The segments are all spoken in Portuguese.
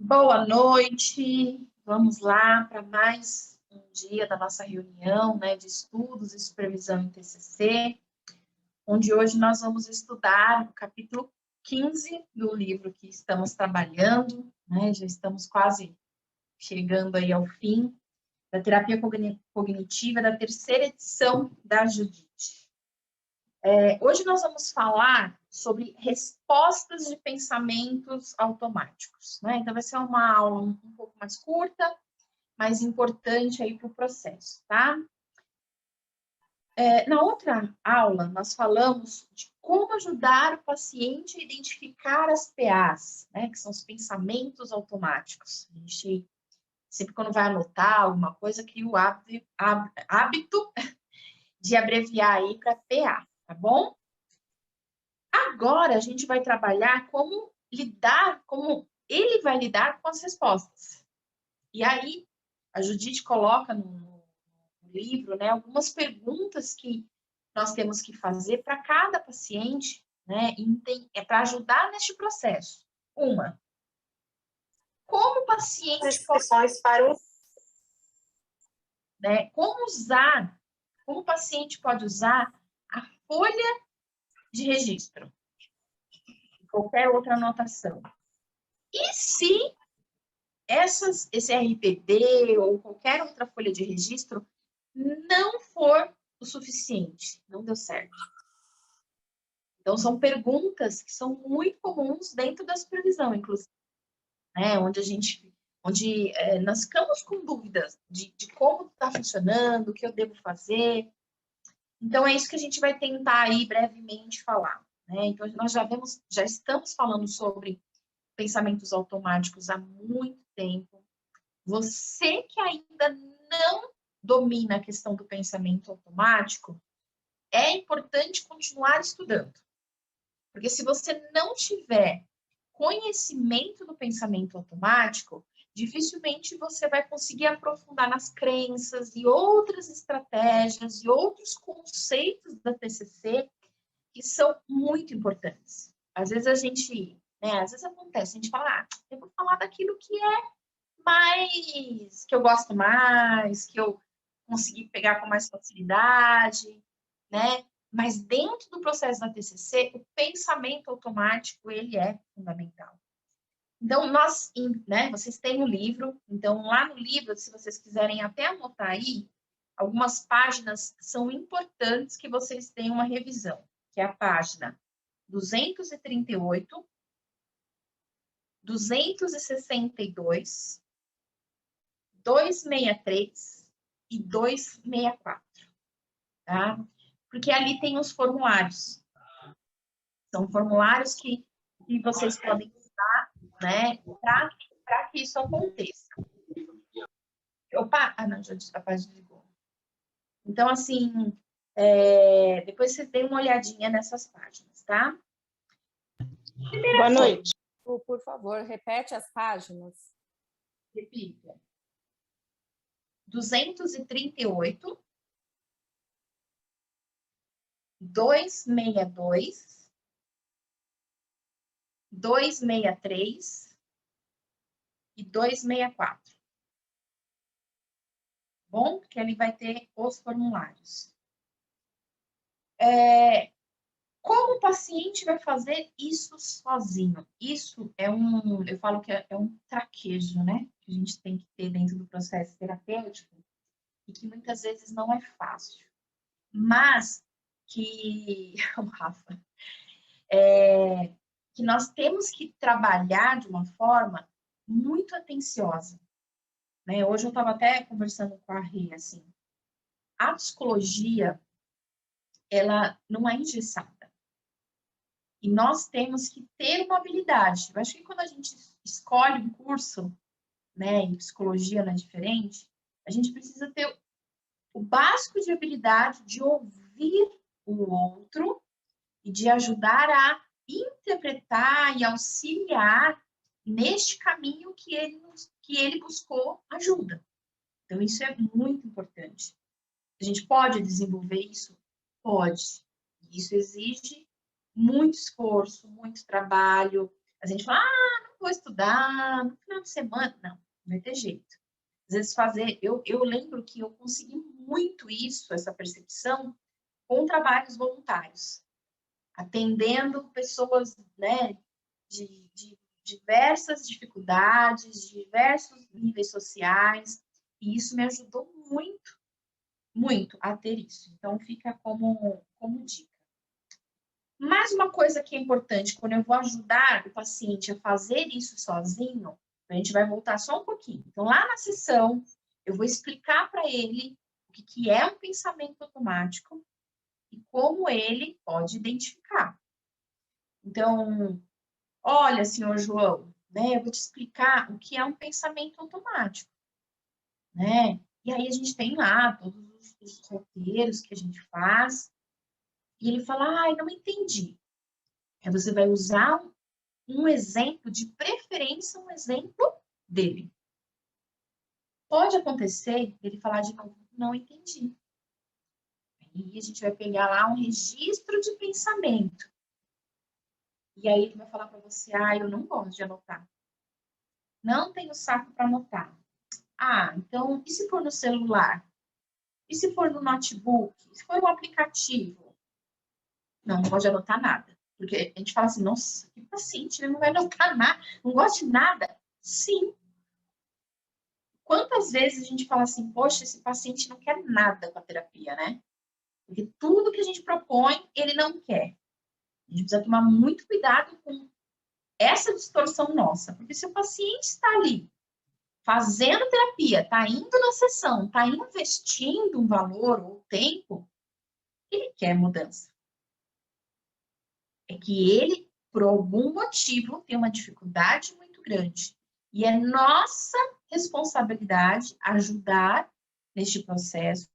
Boa noite, vamos lá para mais um dia da nossa reunião, né, de estudos e supervisão em TCC, onde hoje nós vamos estudar o capítulo 15 do livro que estamos trabalhando, né, já estamos quase chegando aí ao fim da terapia cognitiva da terceira edição da Judite. Hoje nós vamos falar sobre respostas de pensamentos automáticos, né? Então vai ser uma aula um pouco mais curta, mais importante aí para o processo, tá? Na outra aula, nós falamos de como ajudar o paciente a identificar as PAs, né? Que são os pensamentos automáticos. A gente, sempre quando vai anotar alguma coisa, cria o hábito de abreviar aí para PA, tá bom? Agora a gente vai trabalhar como ele vai lidar com as respostas. E aí, a Judite coloca no livro, né, algumas perguntas que nós temos que fazer para cada paciente, né, para ajudar neste processo. Uma, como o paciente pode, né, como o paciente pode usar a folha de registro, qualquer outra anotação. E se esse RPD ou qualquer outra folha de registro não for o suficiente, não deu certo? Então, são perguntas que são muito comuns dentro da supervisão, inclusive, né? Onde nós ficamos com dúvidas de como está funcionando, o que eu devo fazer. Então, é isso que a gente vai tentar aí brevemente falar, né? Então, nós já estamos falando sobre pensamentos automáticos há muito tempo. Você que ainda não domina a questão do pensamento automático, é importante continuar estudando. Porque se você não tiver conhecimento do pensamento automático, dificilmente você vai conseguir aprofundar nas crenças e outras estratégias e outros conceitos da TCC que são muito importantes. Às vezes às vezes acontece, a gente fala, eu vou falar daquilo que que eu gosto mais, que eu consegui pegar com mais facilidade, né? Mas dentro do processo da TCC, o pensamento automático, ele é fundamental. Então, vocês têm o livro, então lá no livro, se vocês quiserem até anotar aí, algumas páginas são importantes que vocês tenham uma revisão, que é a página 238, 262, 263 e 264, tá? Porque ali tem os formulários. São formulários que vocês podem usar, né, para que isso aconteça. Opa! Ah, não, já a página desligou. Então, assim, depois vocês deem uma olhadinha nessas páginas, tá? Boa noite. Por favor, repete as páginas. Repita. 238, 262, 263 e 264. Bom? Porque ali vai ter os formulários. Como o paciente vai fazer isso sozinho? Isso eu falo que é um traquejo, né? Que a gente tem que ter dentro do processo terapêutico e que muitas vezes não é fácil. Mas o Rafa, que nós temos que trabalhar de uma forma muito atenciosa, né? Hoje eu estava até conversando com a Rê, assim, a psicologia, ela não é engessada. E nós temos que ter uma habilidade. Eu acho que quando a gente escolhe um curso, né, em psicologia não é diferente, a gente precisa ter o básico de habilidade de ouvir o outro e de ajudar a interpretar e auxiliar neste caminho que ele buscou ajuda. Então, isso é muito importante. A gente pode desenvolver isso? Pode. Isso exige muito esforço, muito trabalho. A gente fala, não vou estudar no final de semana. Não vai ter jeito. Às vezes eu lembro que eu consegui muito isso, essa percepção, com trabalhos voluntários, atendendo pessoas, né, de diversas dificuldades, diversos níveis sociais, e isso me ajudou muito, muito a ter isso. Então, fica como dica. Mais uma coisa que é importante, quando eu vou ajudar o paciente a fazer isso sozinho, a gente vai voltar só um pouquinho. Então, lá na sessão, eu vou explicar para ele o que é um pensamento automático e como ele pode identificar. Então, olha, senhor João, né, eu vou te explicar o que é um pensamento automático, né? E aí a gente tem lá todos os roteiros que a gente faz, e ele fala, ai, não entendi. Aí você vai usar um exemplo, de preferência, um exemplo dele. Pode acontecer ele falar de novo, não entendi. Aí a gente vai pegar lá um registro de pensamento. E aí ele vai falar para você, eu não gosto de anotar. Não tenho saco para anotar. Então, e se for no celular? E se for no notebook? E se for um aplicativo? Não gosto de anotar nada. Porque a gente fala assim, nossa, que paciente, ele não vai anotar nada, não gosta de nada. Sim. Quantas vezes a gente fala assim, poxa, esse paciente não quer nada com a terapia, né? Porque tudo que a gente propõe, ele não quer. A gente precisa tomar muito cuidado com essa distorção nossa. Porque se o paciente está ali fazendo terapia, está indo na sessão, está investindo um valor ou tempo, ele quer mudança. É que ele, por algum motivo, tem uma dificuldade muito grande. E é nossa responsabilidade ajudar neste processo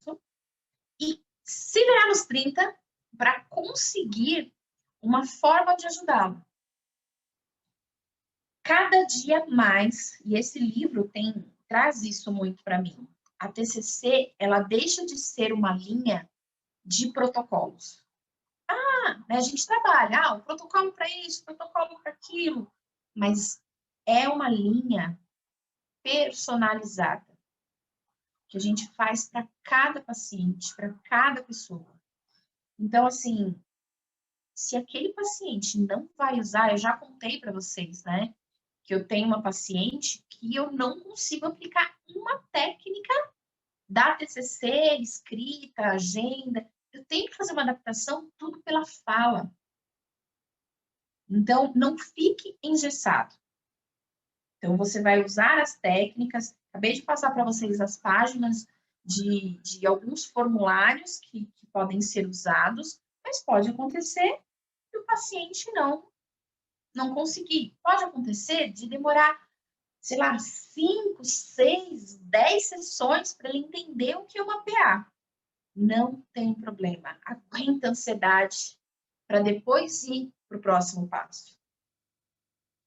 e se virar nos 30 para conseguir uma forma de ajudá-lo. Cada dia mais, e esse livro traz isso muito para mim, a TCC, ela deixa de ser uma linha de protocolos. Né, a gente trabalha, o protocolo para isso, o protocolo para aquilo, mas é uma linha personalizada que a gente faz para cada paciente, para cada pessoa. Então, assim, se aquele paciente não vai usar, eu já contei para vocês, né, que eu tenho uma paciente que eu não consigo aplicar uma técnica da TCC, escrita, agenda, eu tenho que fazer uma adaptação tudo pela fala. Então, não fique engessado. Então, você vai usar as técnicas. Acabei de passar para vocês as páginas de alguns formulários que podem ser usados, mas pode acontecer que o paciente não conseguir. Pode acontecer de demorar, sei lá, 5, 6, 10 sessões para ele entender o que é uma PA. Não tem problema. Aguenta a ansiedade para depois ir para o próximo passo.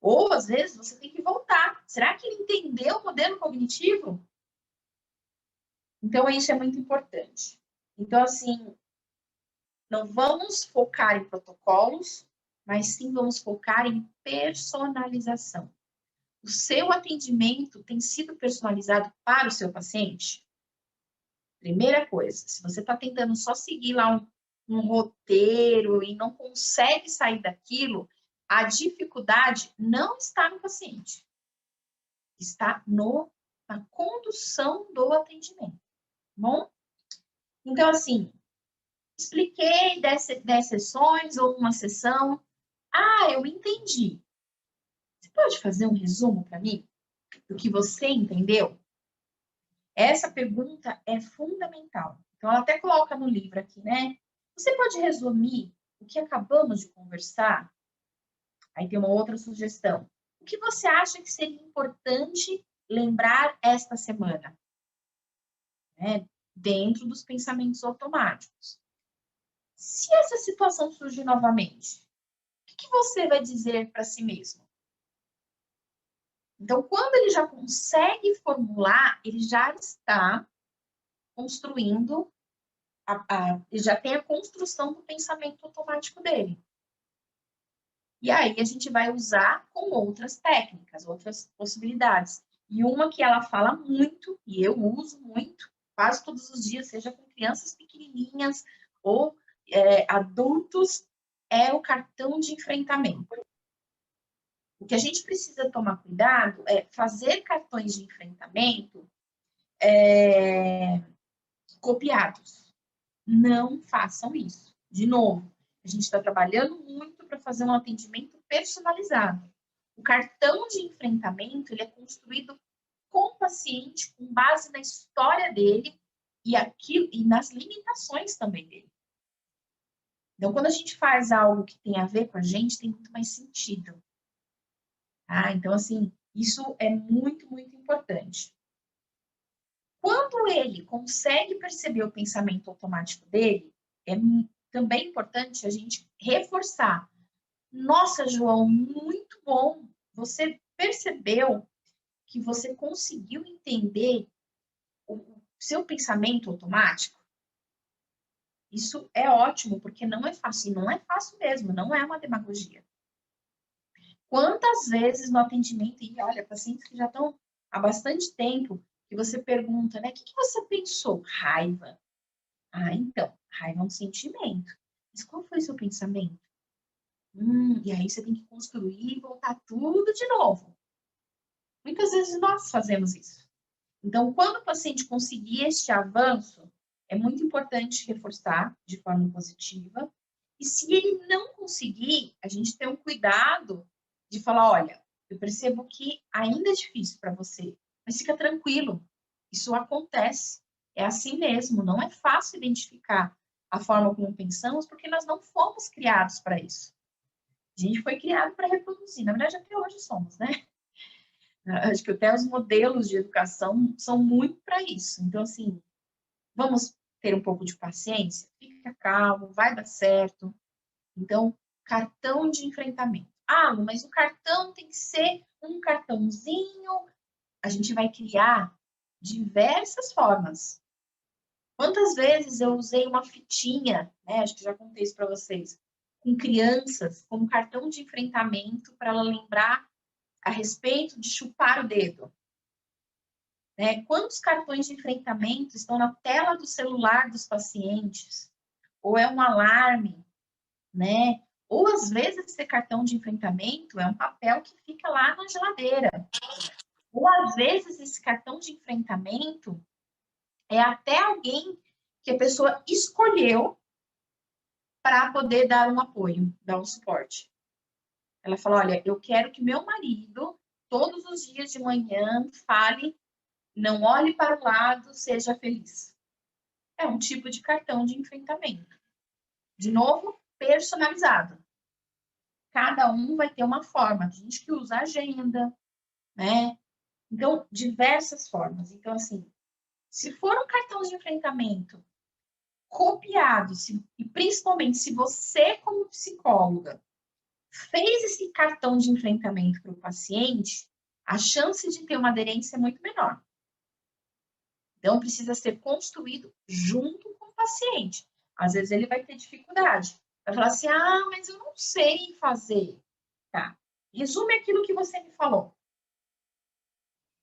Ou, às vezes, você tem que voltar. Será que ele entendeu o modelo cognitivo? Então, isso é muito importante. Então, assim, não vamos focar em protocolos, mas sim vamos focar em personalização. O seu atendimento tem sido personalizado para o seu paciente? Primeira coisa, se você está tentando só seguir lá um roteiro e não consegue sair daquilo, a dificuldade não está no paciente, está na condução do atendimento, bom? Então, assim, expliquei 10 sessões ou uma sessão. Eu entendi. Você pode fazer um resumo para mim do que você entendeu? Essa pergunta é fundamental. Então, ela até coloca no livro aqui, né? Você pode resumir o que acabamos de conversar? Aí tem uma outra sugestão. O que você acha que seria importante lembrar esta semana? Né? Dentro dos pensamentos automáticos. Se essa situação surgir novamente, o que você vai dizer para si mesmo? Então, quando ele já consegue formular, ele já está construindo, ele já tem a construção do pensamento automático dele. E aí a gente vai usar com outras técnicas, outras possibilidades. E uma que ela fala muito, e eu uso muito, quase todos os dias, seja com crianças pequenininhas ou adultos, é o cartão de enfrentamento. O que a gente precisa tomar cuidado é fazer cartões de enfrentamento copiados. Não façam isso. De novo, a gente está trabalhando muito para fazer um atendimento personalizado. O cartão de enfrentamento ele é construído com o paciente, com base na história dele e nas limitações também dele. Então, quando a gente faz algo que tem a ver com a gente, tem muito mais sentido. Tá? Então, assim, isso é muito, muito importante. Quando ele consegue perceber o pensamento automático dele, é também importante a gente reforçar. Nossa, João, muito bom. Você percebeu que você conseguiu entender o seu pensamento automático? Isso é ótimo, porque não é fácil. E não é fácil mesmo, não é uma demagogia. Quantas vezes no atendimento, e olha, pacientes que já estão há bastante tempo, que você pergunta, né? O que você pensou? Raiva. Ah, então, raiva é um sentimento. Mas qual foi o seu pensamento? E aí você tem que construir e voltar tudo de novo. Muitas vezes nós fazemos isso. Então, quando o paciente conseguir este avanço, é muito importante reforçar de forma positiva. E se ele não conseguir, a gente tem um cuidado de falar, olha, eu percebo que ainda é difícil para você, mas fica tranquilo, isso acontece, é assim mesmo, não é fácil identificar a forma como pensamos, porque nós não fomos criados para isso. A gente foi criado para reproduzir, na verdade até hoje somos, né? Acho que até os modelos de educação são muito para isso. Então, assim, vamos ter um pouco de paciência, fica calmo, vai dar certo. Então, cartão de enfrentamento. Ah, mas o cartão tem que ser um cartãozinho. A gente vai criar diversas formas. Quantas vezes eu usei uma fitinha, né? Acho que já contei isso para vocês, com crianças, como cartão de enfrentamento para ela lembrar a respeito de chupar o dedo. Né? Quantos cartões de enfrentamento estão na tela do celular dos pacientes? Ou é um alarme, né? Ou às vezes esse cartão de enfrentamento é um papel que fica lá na geladeira. Ou às vezes esse cartão de enfrentamento é até alguém que a pessoa escolheu para poder dar um apoio, dar um suporte. Ela fala, olha, eu quero que meu marido, todos os dias de manhã, fale, não olhe para o lado, seja feliz. É um tipo de cartão de enfrentamento. De novo, personalizado. Cada um vai ter uma forma. Tem gente que usa agenda, né? Então, diversas formas. Então, assim, se for um cartão de enfrentamento copiado, e principalmente se você, como psicóloga, fez esse cartão de enfrentamento para o paciente, a chance de ter uma aderência é muito menor. Então, precisa ser construído junto com o paciente. Às vezes ele vai ter dificuldade. Vai falar assim, ah, mas eu não sei fazer. Tá. Resume aquilo que você me falou.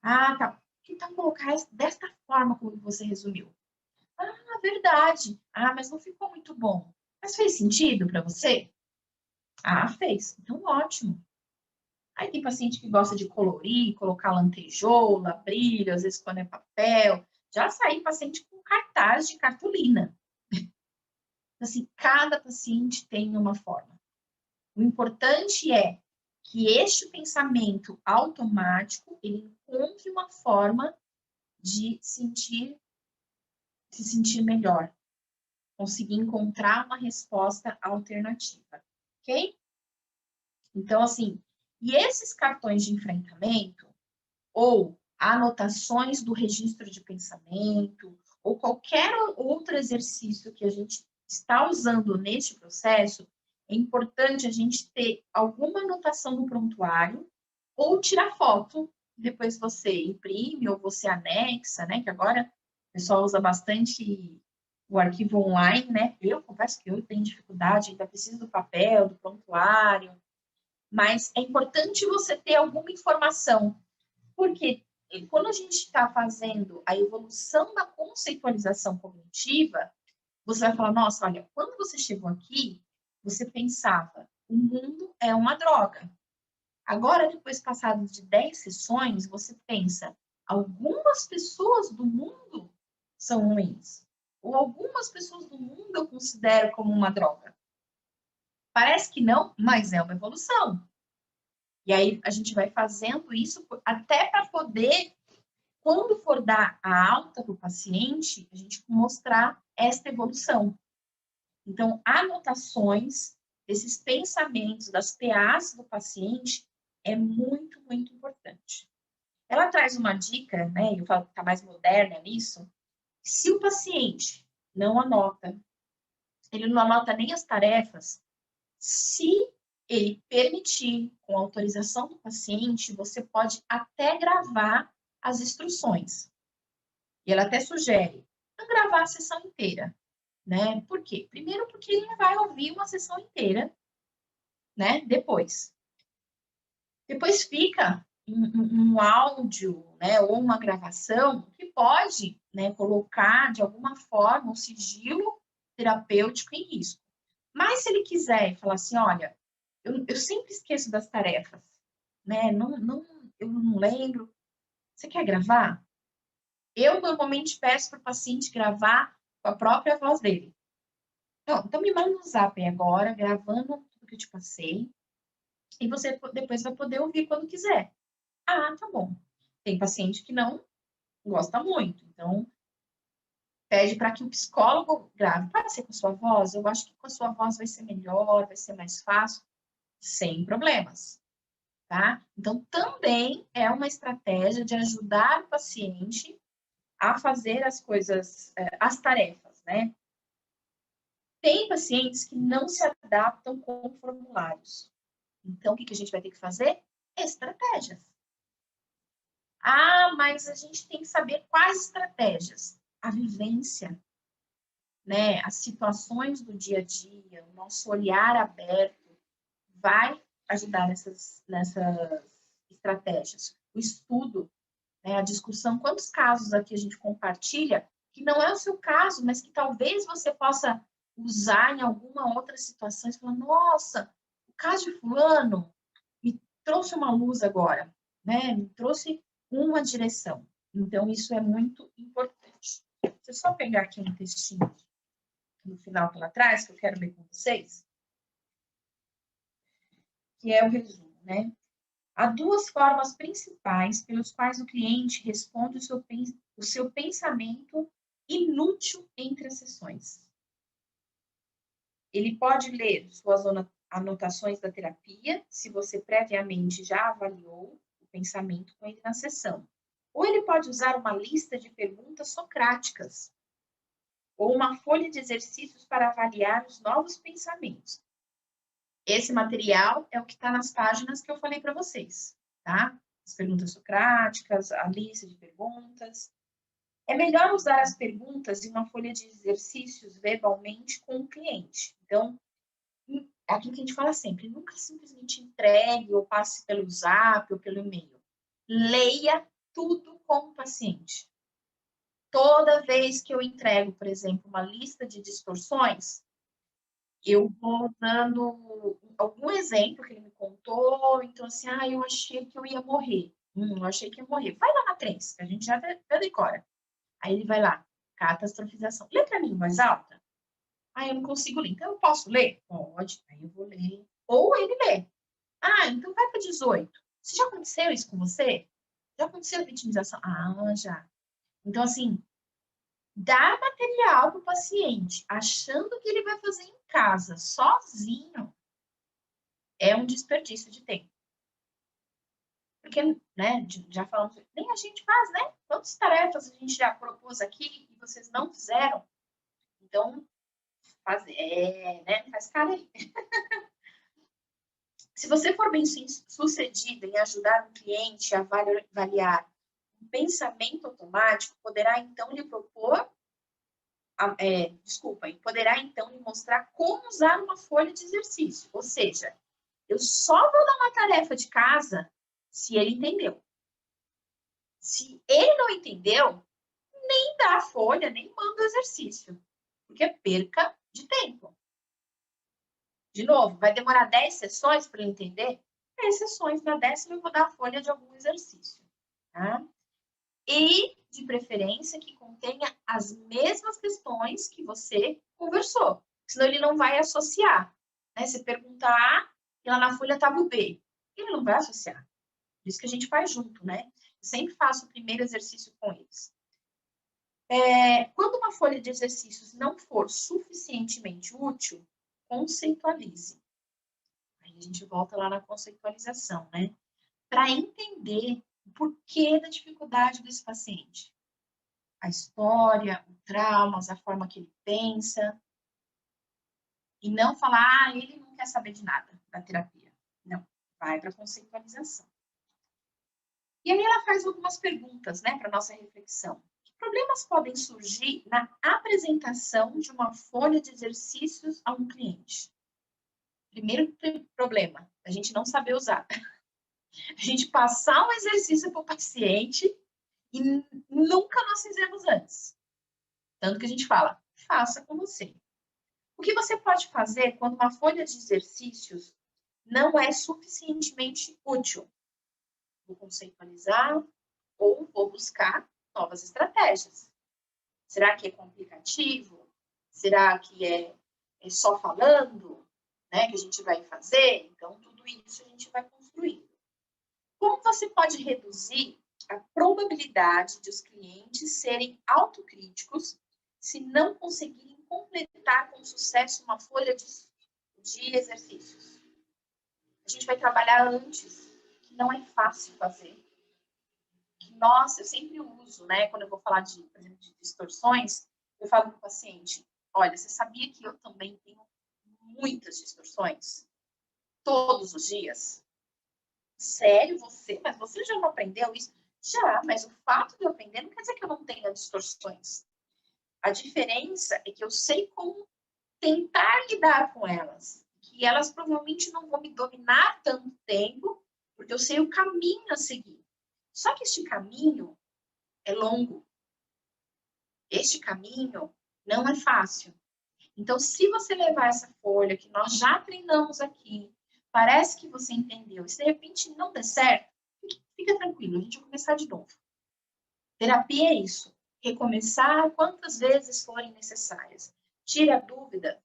Ah, tá. Então, colocar desta forma como você resumiu. Ah, verdade. Ah, mas não ficou muito bom. Mas fez sentido para você? Ah, fez. Então, ótimo. Aí tem paciente que gosta de colorir, colocar lantejoula, brilho, às vezes quando é papel. Já saí paciente com cartaz de cartolina. Assim, cada paciente tem uma forma. O importante é que este pensamento automático, ele encontre uma forma de se sentir melhor. Conseguir encontrar uma resposta alternativa. Ok? Então, assim, e esses cartões de enfrentamento, ou anotações do registro de pensamento, ou qualquer outro exercício que a gente está usando neste processo, é importante a gente ter alguma anotação no prontuário, ou tirar foto, depois você imprime ou você anexa, né? Que agora o pessoal usa bastante o arquivo online, né? Eu confesso que eu tenho dificuldade, ainda preciso do papel, do prontuário. Mas é importante você ter alguma informação, porque quando a gente está fazendo a evolução da conceitualização cognitiva, você vai falar, nossa, olha, quando você chegou aqui, você pensava, o mundo é uma droga. Agora, depois passados de 10 sessões, você pensa, algumas pessoas do mundo são ruins. Ou algumas pessoas do mundo eu considero como uma droga. Parece que não, mas é uma evolução. E aí a gente vai fazendo isso até para poder, quando for dar a alta para o paciente, a gente mostrar esta evolução. Então, anotações desses pensamentos, das PAs do paciente, é muito, muito importante. Ela traz uma dica, né? Eu falo que está mais moderna nisso. Se o paciente não anota, ele não anota nem as tarefas, se ele permitir, com autorização do paciente, você pode até gravar as instruções. E ela até sugere não gravar a sessão inteira, né? Por quê? Primeiro porque ele não vai ouvir uma sessão inteira, né? Depois fica um áudio, né, ou uma gravação que pode, né, colocar de alguma forma o sigilo terapêutico em risco. Mas se ele quiser falar assim, olha, eu sempre esqueço das tarefas, né? Eu não lembro. Você quer gravar? Eu normalmente peço para o paciente gravar com a própria voz dele. Então me manda um zap aí agora, gravando tudo que eu te passei, e você depois vai poder ouvir quando quiser. Ah, tá bom. Tem paciente que não gosta muito, então pede para que o psicólogo grave. Pode ser com a sua voz? Eu acho que com a sua voz vai ser melhor, vai ser mais fácil, sem problemas, tá? Então, também é uma estratégia de ajudar o paciente a fazer as coisas, as tarefas, né? Tem pacientes que não se adaptam com formulários. Então, o que a gente vai ter que fazer? Estratégias. Ah, mas a gente tem que saber quais estratégias. A vivência, né? As situações do dia a dia, o nosso olhar aberto vai ajudar nessas estratégias. O estudo, né? A discussão, quantos casos aqui a gente compartilha que não é o seu caso, mas que talvez você possa usar em alguma outra situação e falar, nossa, o caso de fulano me trouxe uma luz agora, né? Me trouxe uma direção. Então, isso é muito importante. Deixa eu só pegar aqui um textinho no final pela trás, que eu quero ler com vocês, que é o resumo, né? Há duas formas principais pelos quais o cliente responde o seu pensamento inútil entre as sessões. Ele pode ler suas anotações da terapia, se você previamente já avaliou o pensamento com ele na sessão. Ou ele pode usar uma lista de perguntas socráticas, ou uma folha de exercícios para avaliar os novos pensamentos. Esse material é o que está nas páginas que eu falei para vocês, tá? As perguntas socráticas, a lista de perguntas. É melhor usar as perguntas em uma folha de exercícios verbalmente com o cliente. Então, é aquilo que a gente fala sempre, nunca simplesmente entregue ou passe pelo zap ou pelo e-mail. Leia tudo com o paciente. Toda vez que eu entrego, por exemplo, uma lista de distorções, eu vou dando algum exemplo que ele me contou, então assim, eu achei que eu ia morrer. Eu achei que ia morrer. Vai lá na 3, que a gente já decora. Aí ele vai lá, catastrofização. Lê para mim em voz alta. Eu não consigo ler. Então, eu posso ler? Pode. Aí eu vou ler. Ou ele lê. Então vai para 18. Você já aconteceu isso com você? Já aconteceu vitimização? Já. Então, assim, dar material para o paciente, achando que ele vai fazer em casa, sozinho, é um desperdício de tempo. Porque, né, já falamos, nem a gente faz, né? Quantas tarefas a gente já propôs aqui e vocês não fizeram? Então, faz cara aí. Se você for bem sucedido em ajudar um cliente a avaliar um pensamento automático, poderá então lhe poderá então lhe mostrar como usar uma folha de exercício. Ou seja, eu só vou dar uma tarefa de casa se ele entendeu. Se ele não entendeu, nem dá a folha, nem manda o exercício, porque é perca de tempo. De novo, vai demorar 10 sessões para ele entender? 10 sessões, na 10ª eu vou dar a folha de algum exercício. Tá? E, de preferência, que contenha as mesmas questões que você conversou. Senão ele não vai associar. Né? Você pergunta A, e lá na folha estava o B. Ele não vai associar. Por isso que a gente faz junto, né? Eu sempre faço o primeiro exercício com eles. Quando uma folha de exercícios não for suficientemente útil, conceitualize. Aí a gente volta lá na conceitualização, né? Para entender o porquê da dificuldade desse paciente. A história, o traumas, a forma que ele pensa. E não falar, ele não quer saber de nada da terapia. Não, vai para a conceitualização. E aí ela faz algumas perguntas, né, para nossa reflexão. Que problemas podem surgir na apresentação de uma folha de exercícios a um cliente? Primeiro problema, a gente não saber usar. A gente passar um exercício para o paciente e nunca nós fizemos antes. Tanto que a gente fala, faça com você. O que você pode fazer quando uma folha de exercícios não é suficientemente útil? Vou conceitualizar ou vou buscar novas estratégias. Será que é complicativo? Será que é só falando, né, que a gente vai fazer? Então, tudo isso a gente vai construindo. Como você pode reduzir a probabilidade de os clientes serem autocríticos se não conseguirem completar com sucesso uma folha de exercícios? A gente vai trabalhar antes, que não é fácil fazer. Nossa, eu sempre uso, né? Quando eu vou falar de, por exemplo, de distorções, eu falo para o paciente, olha, você sabia que eu também tenho muitas distorções? Todos os dias? Sério, você? Mas você já não aprendeu isso? Já, mas o fato de eu aprender não quer dizer que eu não tenha distorções. A diferença é que eu sei como tentar lidar com elas. Que elas provavelmente não vão me dominar tanto tempo, porque eu sei o caminho a seguir. Só que este caminho é longo. Este caminho não é fácil. Então, se você levar essa folha que nós já treinamos aqui, parece que você entendeu, e se de repente não der certo, fica tranquilo, a gente vai começar de novo. Terapia é isso. Recomeçar quantas vezes forem necessárias. Tire a dúvida,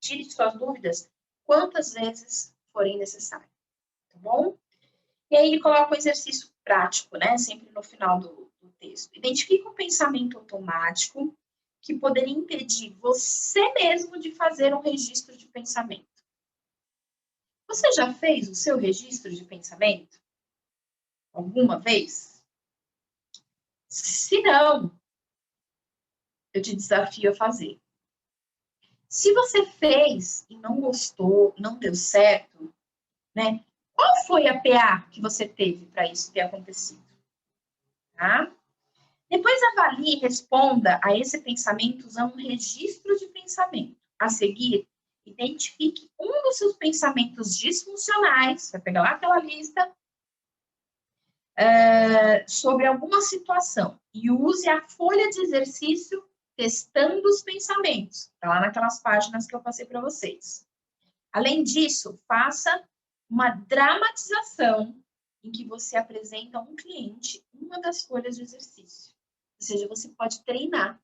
tire suas dúvidas quantas vezes forem necessárias. Tá bom? E aí ele coloca um exercício prático, né? Sempre no final do texto. Identifique um pensamento automático que poderia impedir você mesmo de fazer um registro de pensamento. Você já fez o seu registro de pensamento? Alguma vez? Se não, eu te desafio a fazer. Se você fez e não gostou, não deu certo, né? Qual foi a PA que você teve para isso ter acontecido? Tá? Depois avalie e responda a esse pensamento usando um registro de pensamento. A seguir, identifique um dos seus pensamentos disfuncionais, vai pegar lá aquela lista, sobre alguma situação e use a folha de exercício testando os pensamentos. Está lá naquelas páginas que eu passei para vocês. Além disso, faça uma dramatização em que você apresenta a um cliente uma das folhas de exercício. Ou seja, você pode treinar.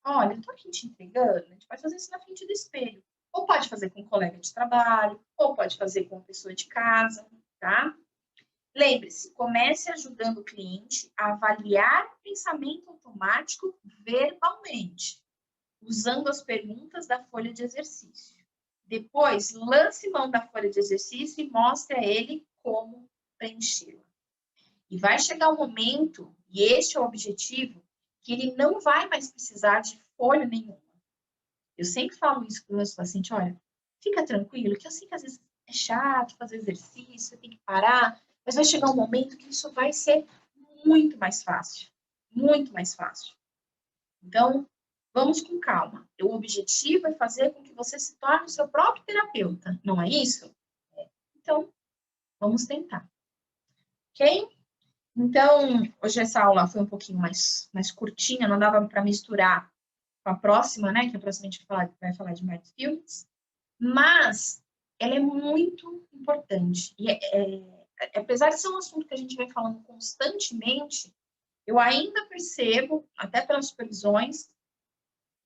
Olha, eu estou aqui te entregando, a gente pode fazer isso na frente do espelho. Ou pode fazer com um colega de trabalho, ou pode fazer com uma pessoa de casa, tá? Lembre-se, comece ajudando o cliente a avaliar o pensamento automático verbalmente, usando as perguntas da folha de exercício. Depois, lance mão da folha de exercício e mostre a ele como preenchê-la. E vai chegar um momento, e este é o objetivo, que ele não vai mais precisar de folha nenhuma. Eu sempre falo isso para os meus pacientes, olha, fica tranquilo, que eu sei que às vezes é chato fazer exercício, você tem que parar, mas vai chegar um momento que isso vai ser muito mais fácil. Muito mais fácil. Então, vamos com calma. O objetivo é fazer com que você se torne o seu próprio terapeuta, não é isso? Então, vamos tentar. Ok? Então, hoje essa aula foi um pouquinho mais curtinha, não dava para misturar com a próxima, né? Que a próxima a gente vai falar de Mindfulness. Mas ela é muito importante. E apesar de ser um assunto que a gente vem falando constantemente, eu ainda percebo, até pelas supervisões,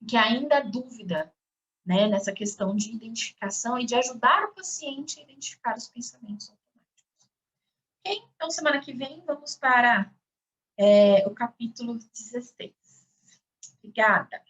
que ainda há dúvida, né, nessa questão de identificação e de ajudar o paciente a identificar os pensamentos automáticos. Ok? Então, semana que vem, vamos para o capítulo 16. Obrigada.